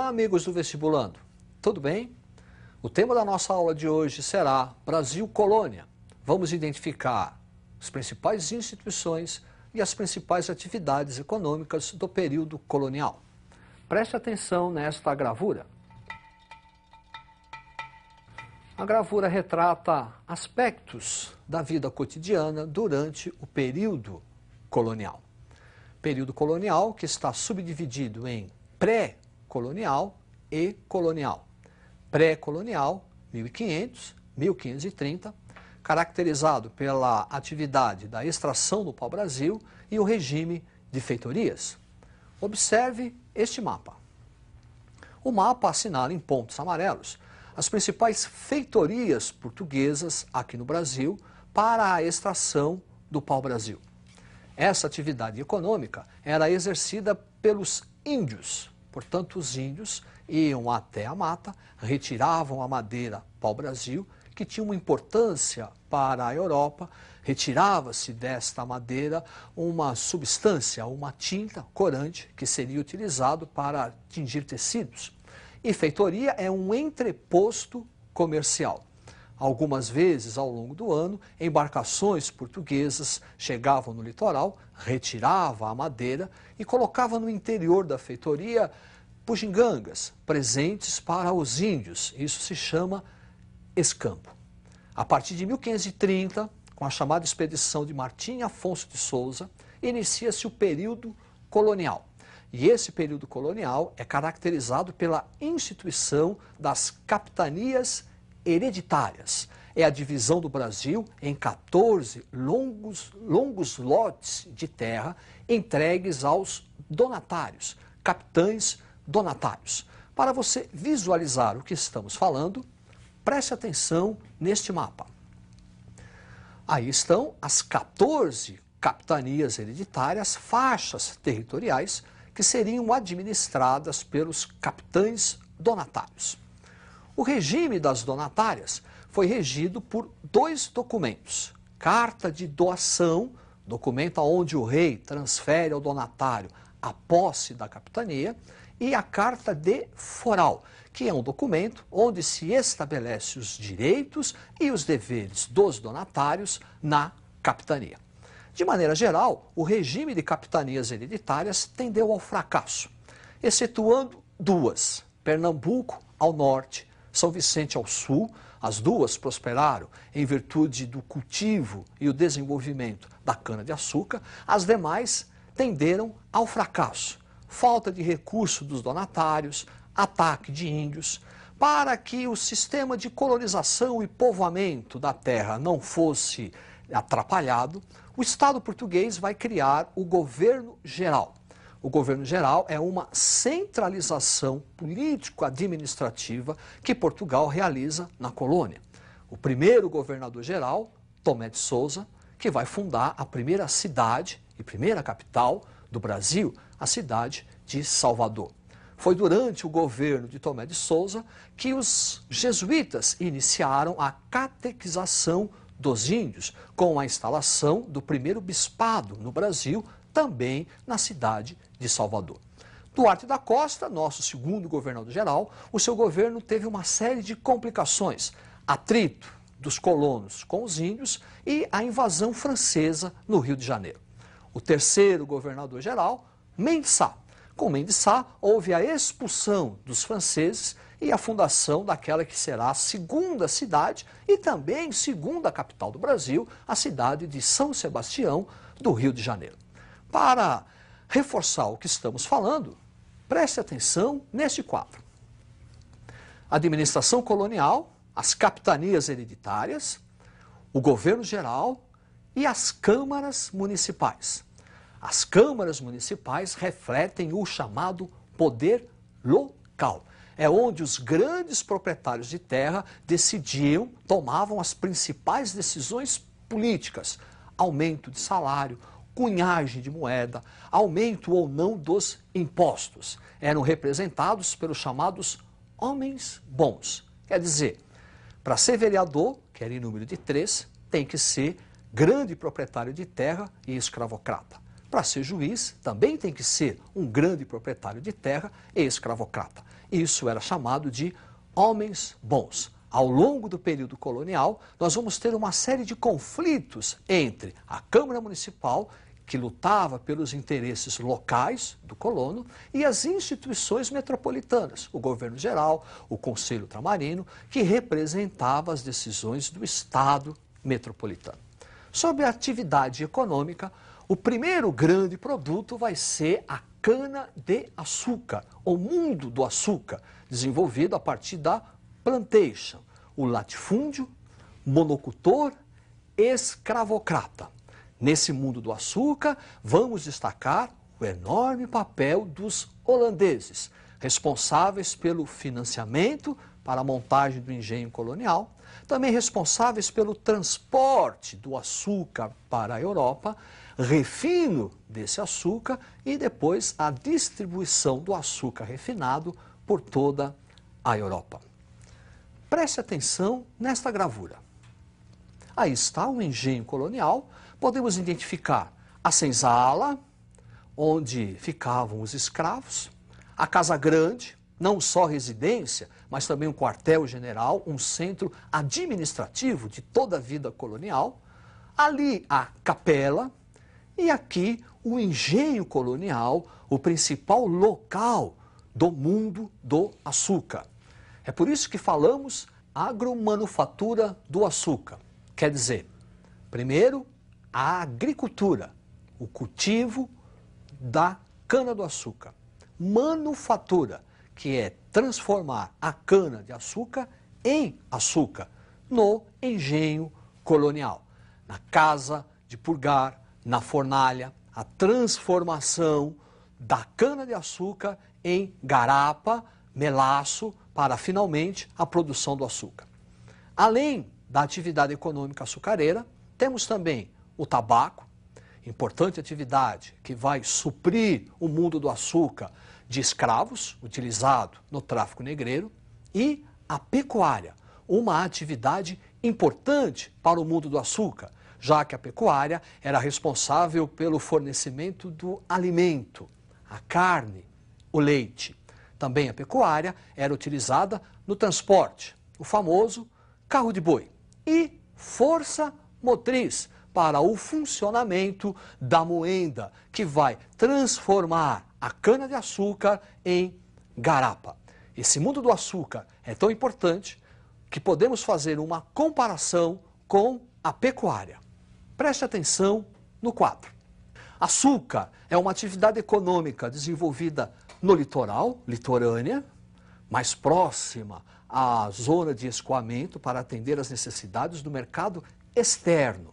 Olá, amigos do Vestibulando. Tudo bem? O tema da nossa aula de hoje será Brasil Colônia. Vamos identificar as principais instituições e as principais atividades econômicas do período colonial. Preste atenção nesta gravura. A gravura retrata aspectos da vida cotidiana durante o período colonial. Período colonial que está subdividido em pré-colonial e colonial. Pré-colonial, 1500, 1530, caracterizado pela atividade da extração do pau-brasil e o regime de feitorias. Observe este mapa. O mapa assinala em pontos amarelos as principais feitorias portuguesas aqui no Brasil para a extração do pau-brasil. Essa atividade econômica era exercida pelos índios. Portanto, os índios iam até a mata, retiravam a madeira pau-brasil, que tinha uma importância para a Europa. Retirava-se desta madeira uma substância, uma tinta corante, que seria utilizado para tingir tecidos. E feitoria é um entreposto comercial. Algumas vezes, ao longo do ano, embarcações portuguesas chegavam no litoral, retiravam a madeira e colocavam no interior da feitoria bugigangas, presentes para os índios. Isso se chama escambo. A partir de 1530, com a chamada expedição de Martim Afonso de Souza, inicia-se o período colonial. E esse período colonial é caracterizado pela instituição das capitanias hereditárias. É a divisão do Brasil em 14 longos lotes de terra entregues aos donatários, capitães donatários. Para você visualizar o que estamos falando, preste atenção neste mapa. Aí estão as 14 capitanias hereditárias, faixas territoriais, que seriam administradas pelos capitães donatários. O regime das donatárias foi regido por dois documentos. Carta de doação, documento onde o rei transfere ao donatário a posse da capitania, e a carta de foral, que é um documento onde se estabelece os direitos e os deveres dos donatários na capitania. De maneira geral, o regime de capitanias hereditárias tendeu ao fracasso, excetuando duas: Pernambuco ao norte, São Vicente ao sul. As duas prosperaram em virtude do cultivo e o desenvolvimento da cana-de-açúcar. As demais tenderam ao fracasso. Falta de recurso dos donatários, ataque de índios. Para que o sistema de colonização e povoamento da terra não fosse atrapalhado, o Estado português vai criar o governo geral. O governo geral é uma centralização político-administrativa que Portugal realiza na colônia. O primeiro governador geral, Tomé de Souza, que vai fundar a primeira cidade e primeira capital do Brasil, a cidade de Salvador. Foi durante o governo de Tomé de Souza que os jesuítas iniciaram a catequização dos índios, com a instalação do primeiro bispado no Brasil, também na cidade de Salvador. Duarte da Costa, nosso segundo governador-geral, o seu governo teve uma série de complicações: atrito dos colonos com os índios e a invasão francesa no Rio de Janeiro. O terceiro governador-geral, Mendes Sá. Com Mendes Sá, houve a expulsão dos franceses e a fundação daquela que será a segunda cidade e também segunda capital do Brasil, a cidade de São Sebastião, do Rio de Janeiro. Para reforçar o que estamos falando, preste atenção neste quadro. Administração colonial, as capitanias hereditárias, o governo geral e as câmaras municipais. As câmaras municipais refletem o chamado poder local. É onde os grandes proprietários de terra decidiam, tomavam as principais decisões políticas: aumento de salário, cunhagem de moeda, aumento ou não dos impostos. Eram representados pelos chamados homens bons. Quer dizer, para ser vereador, que era em número de 3, tem que ser grande proprietário de terra e escravocrata. Para ser juiz, também tem que ser um grande proprietário de terra e escravocrata. Isso era chamado de homens bons. Ao longo do período colonial, nós vamos ter uma série de conflitos entre a Câmara Municipal, que lutava pelos interesses locais do colono, e as instituições metropolitanas, o governo geral, o Conselho Ultramarino, que representava as decisões do Estado metropolitano. Sobre a atividade econômica, o primeiro grande produto vai ser a cana-de-açúcar, o mundo do açúcar, desenvolvido a partir da plantation, o latifúndio, monocultor, escravocrata. Nesse mundo do açúcar, vamos destacar o enorme papel dos holandeses, responsáveis pelo financiamento para a montagem do engenho colonial, também responsáveis pelo transporte do açúcar para a Europa, refino desse açúcar e depois a distribuição do açúcar refinado por toda a Europa. Preste atenção nesta gravura. Aí está o engenho colonial. Podemos identificar a senzala, onde ficavam os escravos, a Casa Grande, não só residência, mas também um quartel-general, um centro administrativo de toda a vida colonial. Ali a capela e aqui o engenho colonial, o principal local do mundo do açúcar. É por isso que falamos agromanufatura do açúcar. Quer dizer, primeiro, a agricultura, o cultivo da cana-do-açúcar. Manufatura, que é transformar a cana-de-açúcar em açúcar no engenho colonial, na casa de purgar, na fornalha, a transformação da cana-de-açúcar em garapa, melaço, para finalmente a produção do açúcar. Além da atividade econômica açucareira, temos também o tabaco, importante atividade que vai suprir o mundo do açúcar de escravos, utilizado no tráfico negreiro, e a pecuária, uma atividade importante para o mundo do açúcar, já que a pecuária era responsável pelo fornecimento do alimento, a carne, o leite. Também a pecuária era utilizada no transporte, o famoso carro de boi, e força motriz para o funcionamento da moenda, que vai transformar a cana-de-açúcar em garapa. Esse mundo do açúcar é tão importante que podemos fazer uma comparação com a pecuária. Preste atenção no quadro. Açúcar é uma atividade econômica desenvolvida no litoral, litorânea, mais próxima à zona de escoamento para atender às necessidades do mercado externo.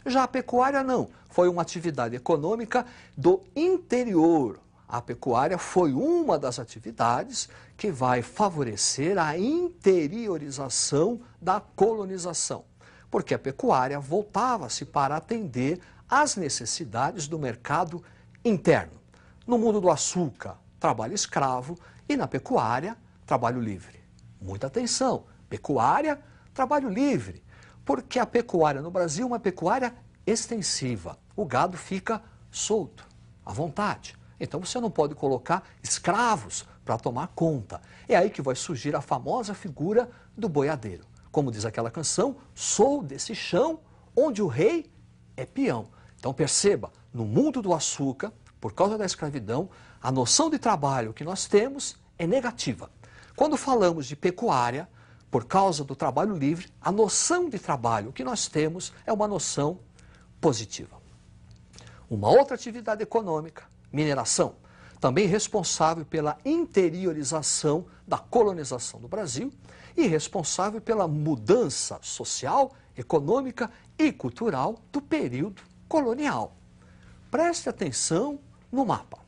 Já a pecuária não, foi uma atividade econômica do interior. A pecuária foi uma das atividades que vai favorecer a interiorização da colonização, porque a pecuária voltava-se para atender às necessidades do mercado interno. No mundo do açúcar, trabalho escravo, e na pecuária, trabalho livre. Muita atenção, pecuária, trabalho livre, porque a pecuária no Brasil é uma pecuária extensiva. O gado fica solto, à vontade. Então você não pode colocar escravos para tomar conta. É aí que vai surgir a famosa figura do boiadeiro. Como diz aquela canção, sou desse chão onde o rei é peão. Então perceba, no mundo do açúcar, por causa da escravidão, a noção de trabalho que nós temos é negativa. Quando falamos de pecuária, por causa do trabalho livre, a noção de trabalho que nós temos é uma noção positiva. Uma outra atividade econômica, mineração, também responsável pela interiorização da colonização do Brasil e responsável pela mudança social, econômica e cultural do período colonial. Preste atenção no mapa.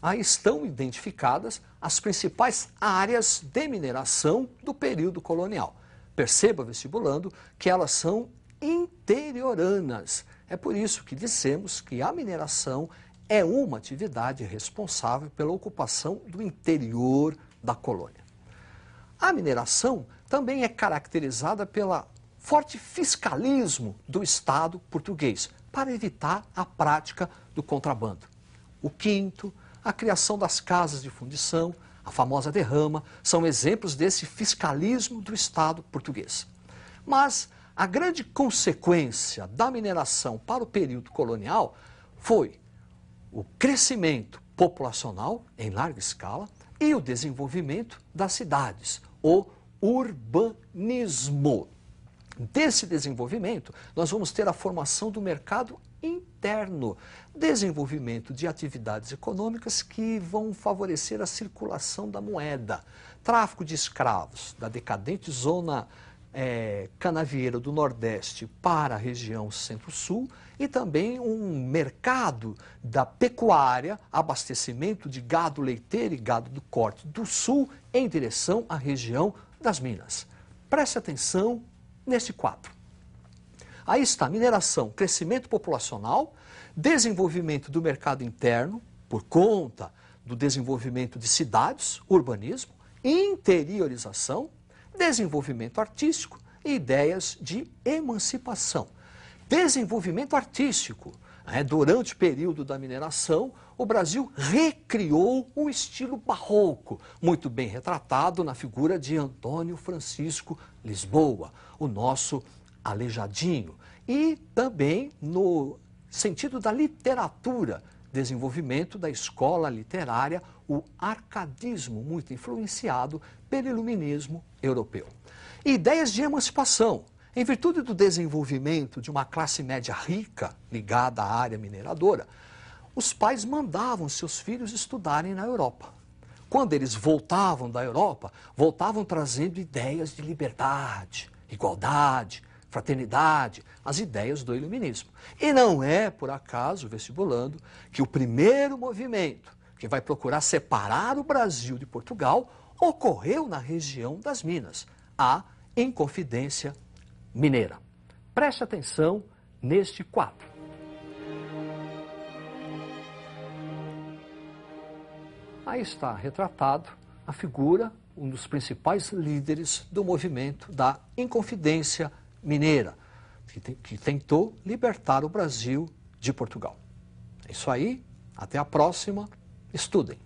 Aí estão identificadas as principais áreas de mineração do período colonial. Perceba, vestibulando, que elas são interioranas. É por isso que dissemos que a mineração é uma atividade responsável pela ocupação do interior da colônia. A mineração também é caracterizada pelo forte fiscalismo do Estado português, para evitar a prática do contrabando. O quinto, a criação das casas de fundição, a famosa derrama, são exemplos desse fiscalismo do Estado português. Mas a grande consequência da mineração para o período colonial foi o crescimento populacional em larga escala e o desenvolvimento das cidades, o urbanismo. Desse desenvolvimento, nós vamos ter a formação do mercado interno, desenvolvimento de atividades econômicas que vão favorecer a circulação da moeda, tráfico de escravos da decadente zona canavieira do Nordeste para a região Centro-Sul e também um mercado da pecuária, abastecimento de gado leiteiro e gado do corte do Sul em direção à região das Minas. Preste atenção neste quadro. Aí está mineração, crescimento populacional, desenvolvimento do mercado interno por conta do desenvolvimento de cidades, urbanismo, interiorização, desenvolvimento artístico e ideias de emancipação. Desenvolvimento artístico. Durante o período da mineração, o Brasil recriou um estilo barroco, muito bem retratado na figura de Antônio Francisco Lisboa, o nosso Aleijadinho. E também no sentido da literatura, desenvolvimento da escola literária, o arcadismo, muito influenciado pelo iluminismo europeu. E ideias de emancipação. Em virtude do desenvolvimento de uma classe média rica ligada à área mineradora, os pais mandavam seus filhos estudarem na Europa. Quando eles voltavam da Europa, voltavam trazendo ideias de liberdade, igualdade, fraternidade, as ideias do iluminismo. E não é, por acaso, vestibulando, que o primeiro movimento que vai procurar separar o Brasil de Portugal ocorreu na região das Minas, a Inconfidência Mineira. Preste atenção neste quadro. Aí está retratado a figura, um dos principais líderes do movimento da Inconfidência Mineira, que tentou libertar o Brasil de Portugal. É isso aí, até a próxima, estudem.